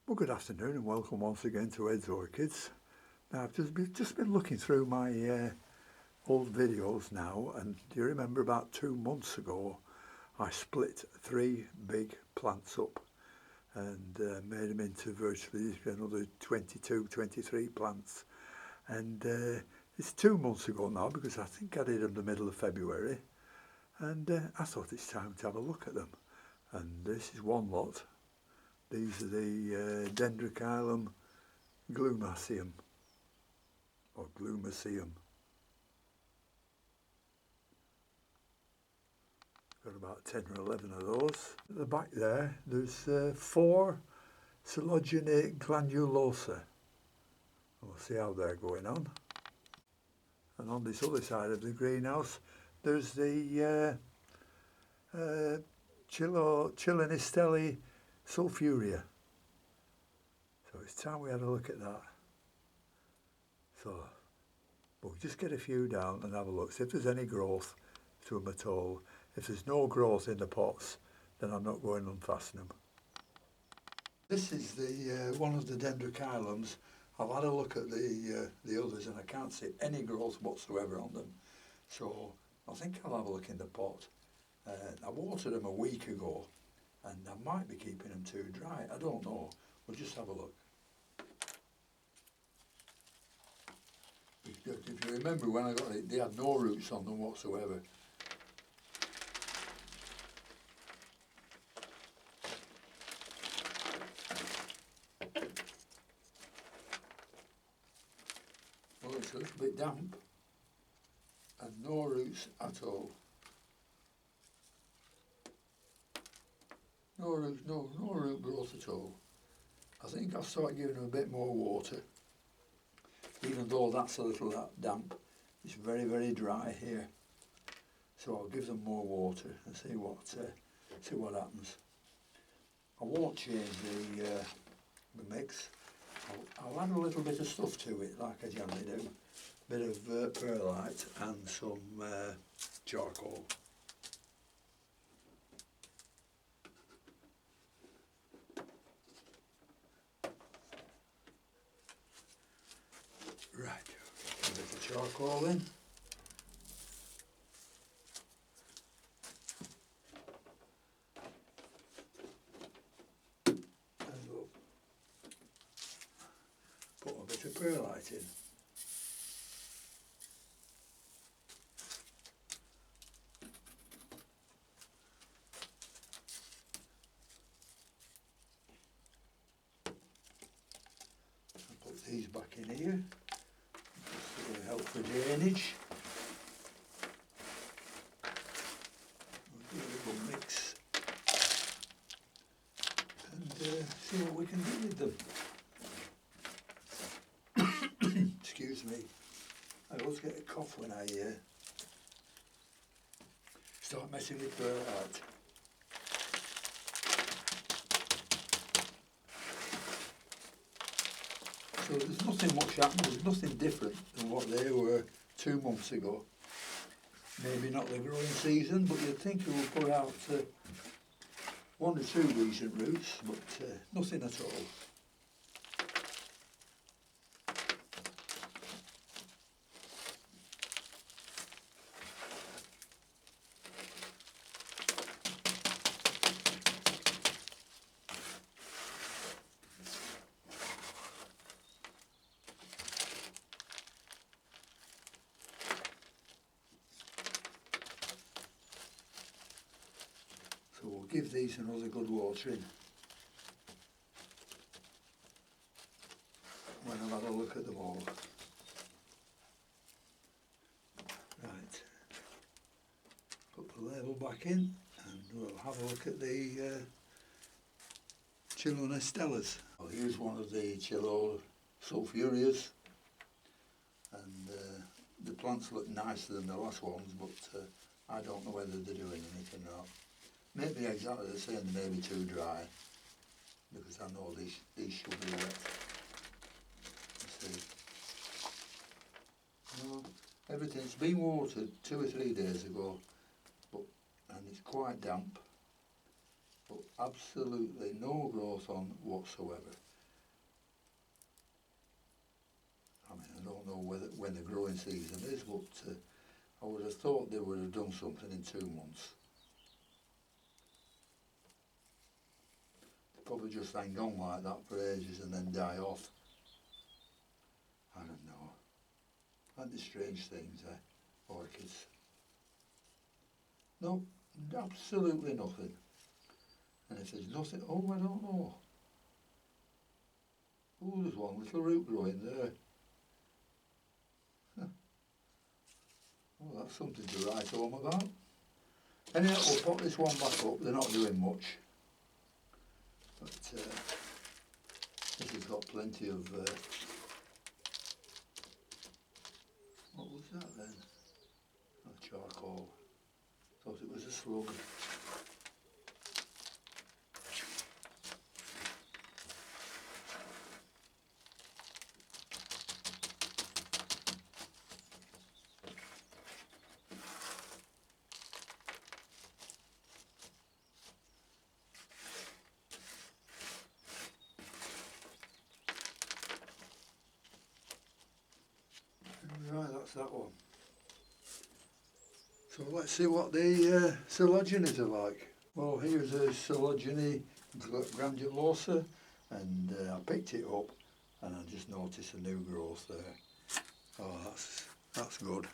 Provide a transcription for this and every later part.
Well, good afternoon and welcome once again to Ed's Orchids. Now, I've just been looking through my old videos now, and do you remember about 2 months ago I split 3 big plants up and made them into virtually another 22, 23 plants. And it's 2 months ago now, because I think I did them the middle of February, and I thought it's time to have a look at them. And this is one lot. These are the Dendrochilum glumaceum, or glumaceum. Got about 10 or 11 of those. At the back there's 4 Coelogene granulosa. We'll see how they're going on. And on this other side of the greenhouse, there's the Chilonistelli sulfurea. So it's time we had a look at that. So we'll just get a few down and have a look, see if there's any growth to them at all. If there's no growth in the pots, then I'm not going to unfasten them. This is the one of the Dendrochilums. I've had a look at the others and I can't see any growth whatsoever on them. So I think I'll have a look in the pot. I watered them a week ago and I might be keeping them too dry. I don't know. We'll just have a look. If you remember when I got it, they had no roots on them whatsoever. Well, it's a little bit damp and no roots at all. No roots, no root growth at all. I think I'll start giving them a bit more water. Even though that's a little damp, it's very, very dry here. So I'll give them more water and see what happens. I won't change the mix. I'll add a little bit of stuff to it, like I generally do. A bit of perlite and some charcoal. Right, a bit of charcoal in. And we'll put a bit of perlite in. And put these back in here. This will help for drainage. We'll do a little mix and see what we can do with them. Excuse me. I always get a cough when I start messing with perlite. So there's nothing much happened, there's nothing different than what they were 2 months ago. Maybe not the growing season, but you'd think it would put out 1 or 2 decent roots, but nothing at all. So we'll give these another good watering when I've had a look at them all. Right, put the label back in and we'll have a look at the Chilonistellas. Well, here's one of the sulfureas, and the plants look nicer than the last ones, but I don't know whether they're doing anything or not. Maybe exactly the same, maybe too dry, because I know these should be wet. Let's see. No, everything's been watered 2 or 3 days ago, and it's quite damp, but absolutely no growth on whatsoever. mean, I don't know when the growing season is, but I would have thought they would have done something in 2 months. They probably just hang on like that for ages and then die off. I don't know. Aren't they strange things, orchids? No, absolutely nothing. And if there's nothing, oh, I don't know. Oh, there's one little root growing there. Huh. Oh, that's something to write home about. Anyway, we'll put this one back up. They're not doing much. But this has got plenty of... what was that then? Oh, charcoal. Thought it was a slug. Right, that's that one. So let's see what the collagenas are like. Well, here's a collagen granulosa, and I picked it up and I just noticed a new growth there. Oh, that's good.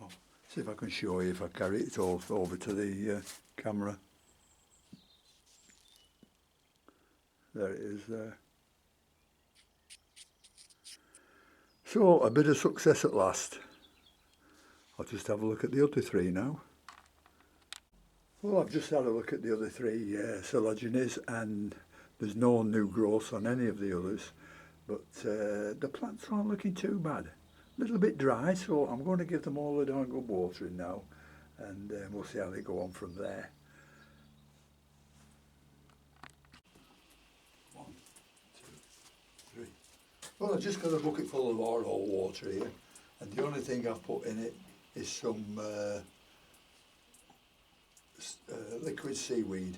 I'll see if I can show you if I carry it all over to the camera. There it is there. So, a bit of success at last. I'll just have a look at the other 3 now. Well, I've just had a look at the other 3 collagenas, and there's no new growth on any of the others, but the plants aren't looking too bad. A little bit dry, so I'm going to give them all a darn good watering now, and we'll see how they go on from there. 1, 2, 3. Well, I've just got a bucket full of Orchid water here, and the only thing I've put in it is some liquid seaweed,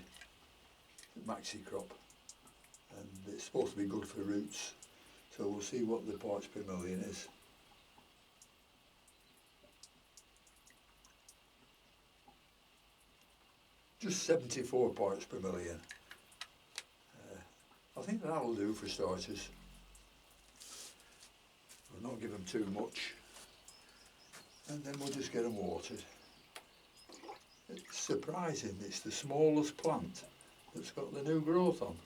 maxi crop, and it's supposed to be good for roots, so we'll see what the parts per million is. Just 74 parts per million. I think that'll do for starters. We'll not give them too much, and then we'll just get them watered. It's surprising, it's the smallest plant that's got the new growth on.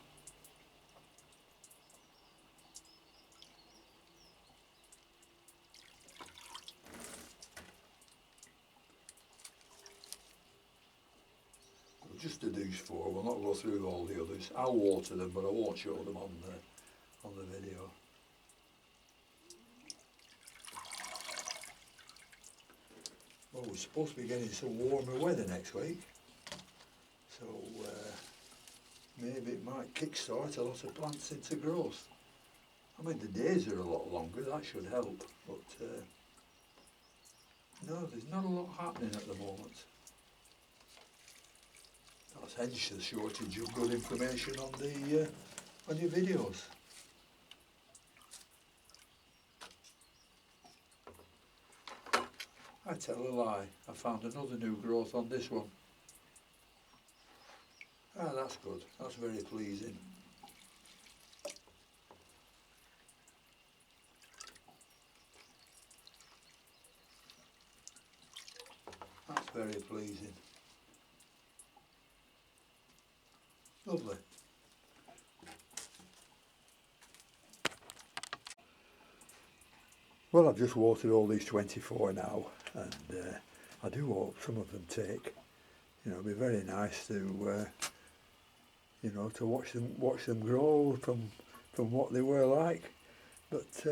We'll just do these 4, we'll not go through all the others. I'll water them, but I won't show them on the video. Well, we're supposed to be getting some warmer weather next week, so maybe it might kickstart a lot of plants into growth. I mean, the days are a lot longer, that should help, but no, there's not a lot happening at the moment. That's hence the shortage of good information on your videos. I tell a lie, I found another new growth on this one. Ah, that's good, that's very pleasing. That's very pleasing. Lovely. Well, I've just watered all these 24 now, and I do hope some of them take. You know, it'd be very nice to, you know, to watch them grow from what they were like. But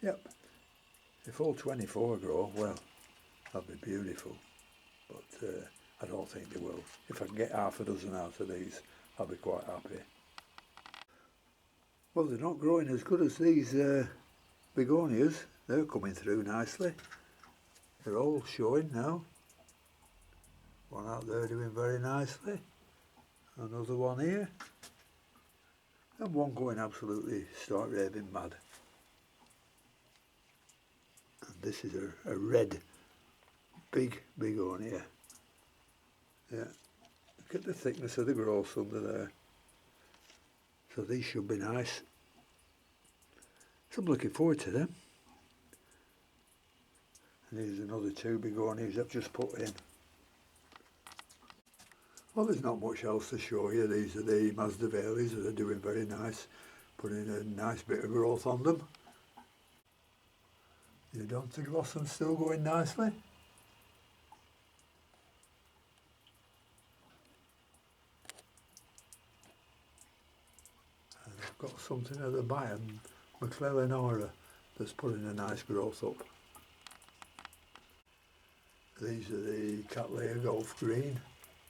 yep, if all 24 grow, well, that'd be beautiful. But I don't think they will. If I can get half a dozen out of these, I'll be quite happy. Well, they're not growing as good as these begonias. They're coming through nicely. They're all showing now. One out there doing very nicely. Another one here. And one going absolutely start raving mad. this is a red, big begonia. Yeah, look at the thickness of the growth under there. So these should be nice. So I'm looking forward to them. And here's another two begonias I've just put in. Well, there's not much else to show you. These are the Masdevallias that are doing very nice, putting a nice bit of growth on them. The odontoglossum still going nicely. And I've got something at the back, McClellan Aura, that's putting a nice growth up. These are the Cattleya Golf Green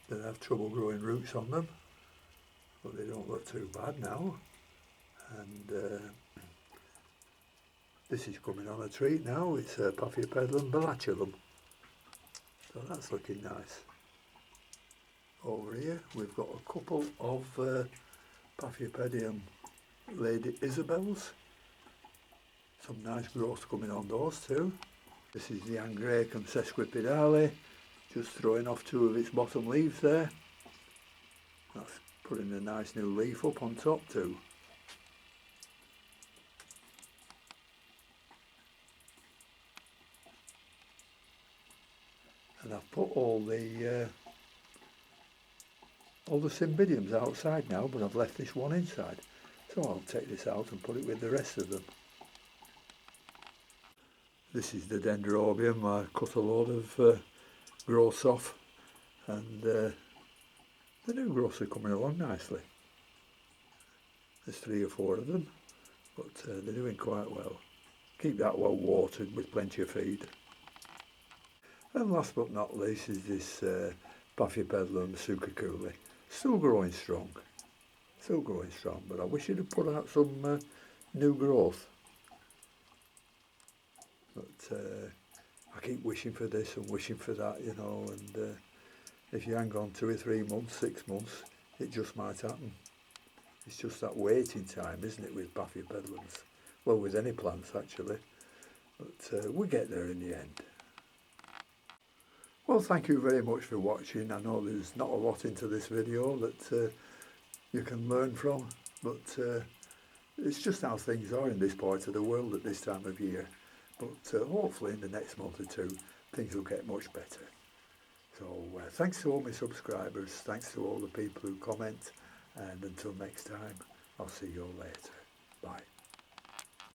that have trouble growing roots on them, but they don't look too bad now. And this is coming on a treat now. It's Paphiopedilum Bellatulum, so that's looking nice. Over here we've got a couple of Paphiopedium Lady Isabels. Some nice growth coming on those too. This is the Angraecum sesquipedale, just throwing off two of its bottom leaves there. That's putting a nice new leaf up on top too. And I've put all the Cymbidiums outside now, but I've left this one inside. So I'll take this out and put it with the rest of them. This is the Dendrobium. I cut a load of growths off, and the new growths are coming along nicely. There's 3 or 4 of them, but they're doing quite well. Keep that well watered with plenty of feed. And last but not least is this Paphiopedilum suciculi. Still growing strong, but I wish it had put out some new growth. But I keep wishing for this and wishing for that, you know, and if you hang on 2 or 3 months, 6 months, it just might happen. It's just that waiting time, isn't it, with Paphiopedilums? Well, with any plants actually, but we get there in the end. Well, thank you very much for watching. I know there's not a lot into this video that you can learn from, but it's just how things are in this part of the world at this time of year. But hopefully in the next month or 2 things will get much better. So thanks to all my subscribers, thanks to all the people who comment, and until next time, I'll see you all later. Bye.